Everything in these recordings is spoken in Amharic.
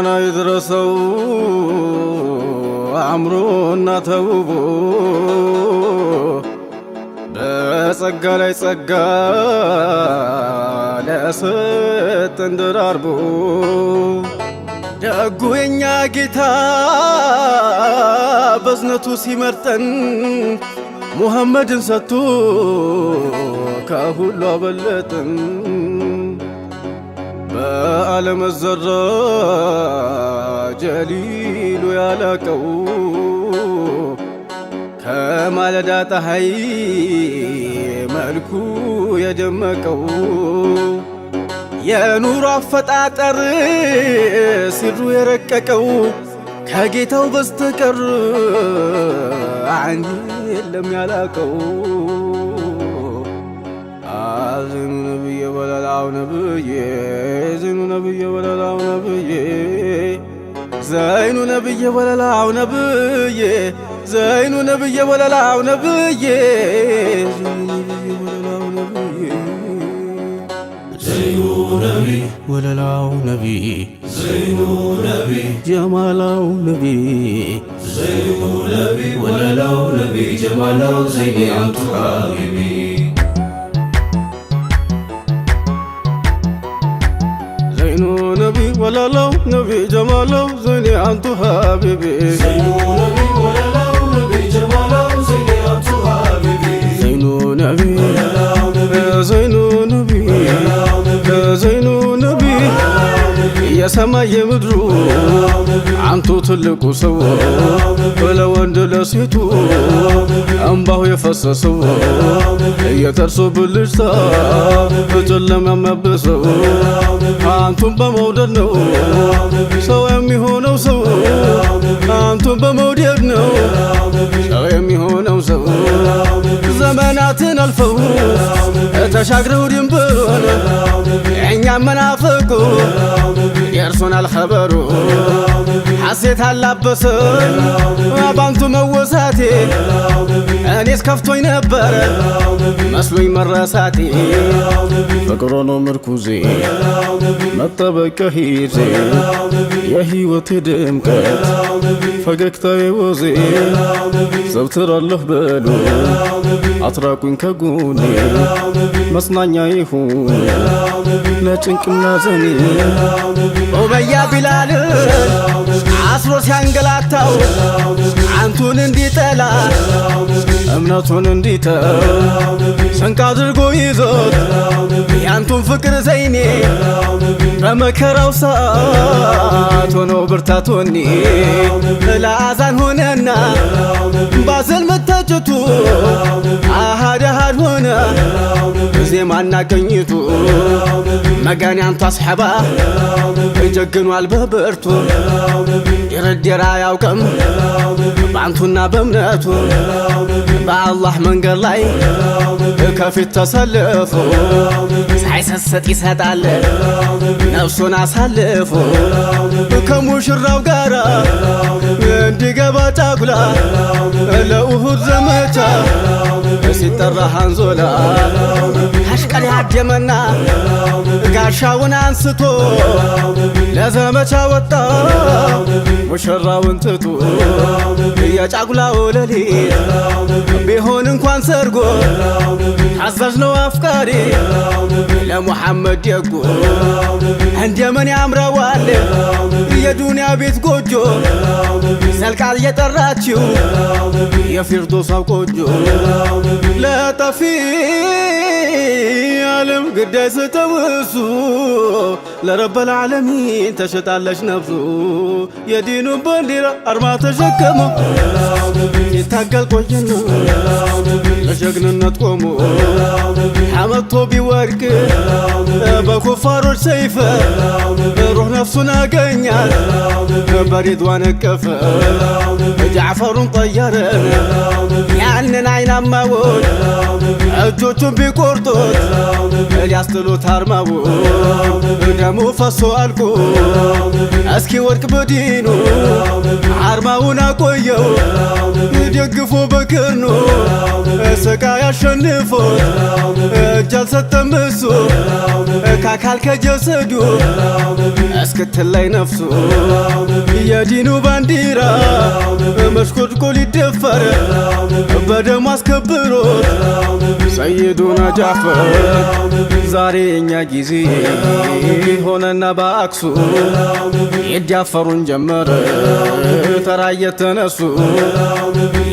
ምስጋና ይድረሰው አምሮና ተውቦ በጸጋ ላይ ጸጋ ለሰጠን ደራርቦ ደጉ የኛ ጌታ በዝነቱ ሲመርጠን ሙሐመድን ሰጥቶ ከሁሉ አበለጠን። በዓለም ዘራ ጀሊሉ ያላቀው ከማለዳ ፀሐይ መልኩ የደመቀው የኑሮ አፈጣጠር ሲሩ የረቀቀው ከጌታው በስተቀር አንድ የለም ያላቀው። አዝኑ ነብዬ ወለላው ነብዬ ዘይኑ ነብዬ ወለላው ነብዬ ዘይኑ ነብዬ ወለላው ነብዬ ዘይኑ ነብዬ ወለላው ነብዬ ዘይኑ ነቢ ወለላው ነቢ ዘይኑ ነቢ ጀማላው ነቢ ዘይኑ ነቢ ወለላው ነቢ ጀማላው ዘይኔ አንቱ ሐቢቢ ዘይኑ ነቢ ወለላው ነቢ ጀማላው ዘይኔ አንቱ ሐቢቢ ዘይኑ ነቢ ወለላው ነቢ ጀማላው ዘይኔ አንቱ ሐቢቢ ዘይኑ ነቢ ዘይኑ ነቢ ዘይኑ ነቢ የሰማይ የምድሩ አንቱ ትልቁ ሰው ለወንድ ለሴቱ እምባው የፈሰሰው የጥርሱ ብልጭታ በጨለማ የሚያብሰው አንቱን በመውደድ ነው ሰው የሚሆነው ሰው አንቱን በመውደድ ነው ሰው የሚሆነው ሰው ዘመናትን አልፈው ተሻግረው ድንበሩን እኛም መናፈቁ የእርሱናል ኸበሩ ሐሴት አላበሰን ባንቱ መወሳቴ እኔስ ከፍቶኝ ነበረ መስሎኝ መረሳቴ ፍቅሮ ነው ምርኩዜ መጠበቂያ ሂዜ የሕይወቴ ድምቀት ፈገግታዬ ወዜ ዘውትራለሁ በሉ አትራቁኝ ከጎኔ መጽናኛ ይሁን ለጭንቅና ዘኔ ኡመያ ቢላልን አስሮ ሲያንገላታው አንቱን እንዲጠላ እምነቱን እንዲተው ስንቅ አድርጎ ይዞት ያንቱን ፍቅር ዘይኔ በመከራው ሰዓት ሆኖ ብርታት ወኔ ለአዛን ሆነና ባዘል መታጨቱ አሃድ አሃድ ሆነ ዜማና ቀኝቱ መጋን ያንቱ አስሐባ እጀግኗል በብርቱ ይረደራ ያውቅም በአንቱና በእምነቱ በአላህ መንገድ ላይ ከፊት ተሰልፎ ሳይሰሰጥ ይሰጣል ነፍሱን አሳልፎ ከሙሽራው ጋራ እንዲገባ ጫጉላ ለኡሁድ ዘመቻ ሲጠራ ሃንዞላ አሽቀል ያደመና ጋሻውን አንስቶ ለዘመቻ ወጣ ሙሽራውን ትቶ የጫጉላው ሌሊት ቢሆን እንኳን ሰርጎ ታዛዥ ነው አፍቃሪ ለሙሐመድ ደጉ እንደምን ያምረዋል የዱንያ ቤት ጎጆ ዘልቃል የጠራችው የፊርዶሳው ቆንጆ ለጠፊ ዓለም ግዳይ ስተውሱ ለረበል ዓለሚን ተሸጣለች ነፍሱ የዲኑን ባንዲራ አርማ ተሸከመ ይታገል ቆየና ለጀግንነት ቆሞ አመቶ ቢወድቅ በኩፋሮች ሰይፍ ሩህ ነፍሱን አገኛል በሪድዋን እቀፈ ጃዕፈሩን ጠየረ ያንን አይናማውን እጆቹን ቢቆርጡት ሊያስጥሉት አርማውን ደሙ ፈሶ አልቆ እስኪ ወድቅ በዲኑ አርማውን አቆየው ደግፎ በክርኑ ስቃይ አሸንፎት እጅ አልሰጠም እሱ ከአካል ከጀሰዱ እስክትለይ ነፍሱ የዲኑ ባንዲራ መሽቆልቆል ይደፈር በደሙ አስከብሮ ሰይዱና ጃፈር ዛሬ እኛ ጊዜ ሆነና በአክሱ ይዳፈሩን ጀመረ ተራ የተነሱ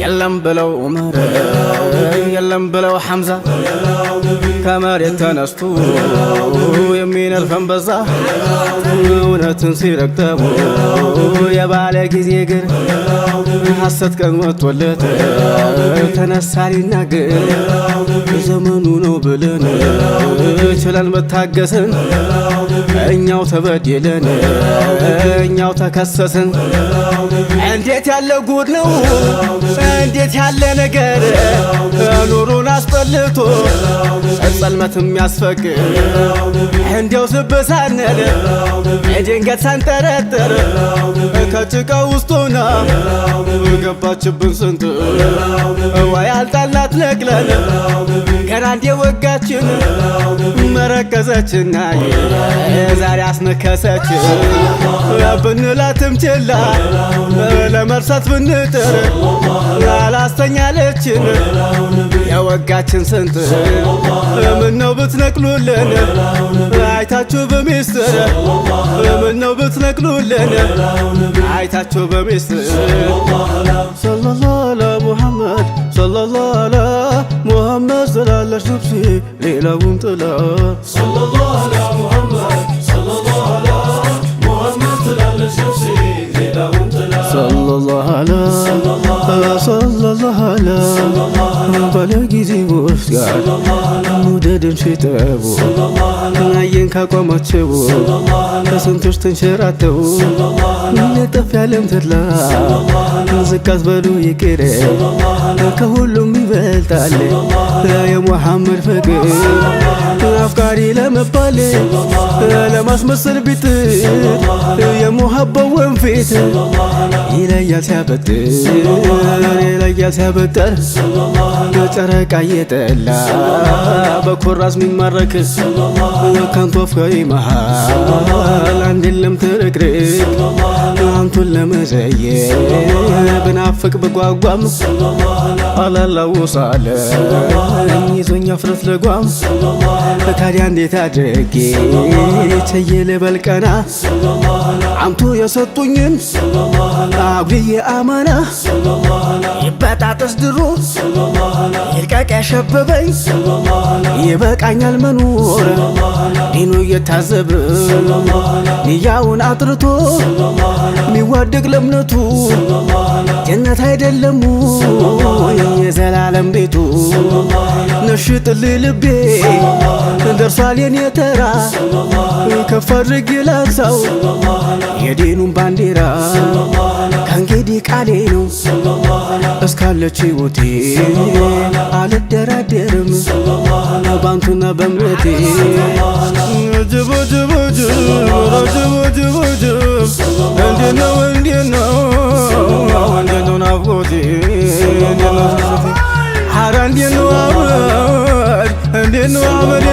የለም ብለው ዑመር የለም ብለው ሐምዛ ከመሬት ተነስቶ የሚነልፈን በዛ እውነትን ሲረግጠሙ የባለ ጊዜ ግር ሐሰት ቀን ወጥቶለት ተነሳ ሊናገር ዘመኑ ነው ብለን ችለን መታገስን እኛው ተበደለን እኛው ተከሰስን። እንዴት ያለ ጉድ ነው እንዴት ያለ ነገር ኑሩን አስጠልቶ ጸልመት የሚያስፈቅር እንዲያው ስብሳነን ድንገት ሳንጠረጥር ከጭቃ ውስጥ ሆና ገባችብን ስንት ወይ አልጣላት ነቅለን ገና እንደ ወጋችን መረከዘችና ዛሬ አስነከሰችን ብንላትም ችላ ለመርሳት ብንጥር አላስተኛለችን የወጋችን ስንት ምነው ብትነቅሉልን አይታችሁ በሚስጥር ምነው ብትነቅሉልን አይታችሁ በሚስጥር ሰለላሁ ዐላ ሙሐመድ ሰለላሁ ዐላ ሙሐመድ ስላለሽ ልብሴ ሌላውን ጥላ ሰለላሁ ዐላ ሙሐመድ ሰለላሁ ዐላ ሙሐመድ ስላለሽ ልብሴ ሌላውን ጥላ ሰለላሁ ዐላ ሰለላሁ ዐላ ባለጊዜዎች ጋር መውደድን ሽጠቡ አየን ካቋማቸው ከስንቶች ተንሸራተው ለጠፍ ያለም ተድላ ዝቃት በሉ ይቅር ከሁሉም ይበልጣል የሙሐመድ ፍቅር አፍቃሪ ለመባል ለማስመሰል ቢጥር የሙሐባው ወንፊት ይለያል ሲያበጥር ይለያል ሲያበጥር ጨረቃ እየጠላ በኮራስ ሚማረክ ከንቱ አፍቃሪ መሃል አንድ የለም ትርክርክ አንቱን ለመዘየር ብናፍቅ ብጓጓም አላላውሳለ ይዞኛ ፍረት ለጓም ታዲያ እንዴት አድርጌ ቸዬ ልበልቀና አንቱ የሰጡኝን አጉዬ አማና ይበጣጠስ ድሮ ይልቀቅ ያሸበበኝ ይበቃኛል መኖር ዲኑ እየታዘብ ንያውን አጥርቶ ሚዋደቅ ለእምነቱ ጀነት አይደለሙ የዘላለም ቤቱ ነሽጥልኝ ልቤ ደርሷል የኔ ተራ ከፍ አድርጌ ላንሳው የዲኑን ባንዲራ ከእንግዲህ ቃሌ ነው እስካለች ሕይወቴ አልደራደርም ባንቱና በእምነቴ ጅቦ ጅቦ ጅቦ ጅቦ እንዴት ነው እንዴት ነው እንዴት ነው ናፍቆቴ እንዴት ነው ሐራ እንዴት ነው አመድ እንዴት ነው አመድ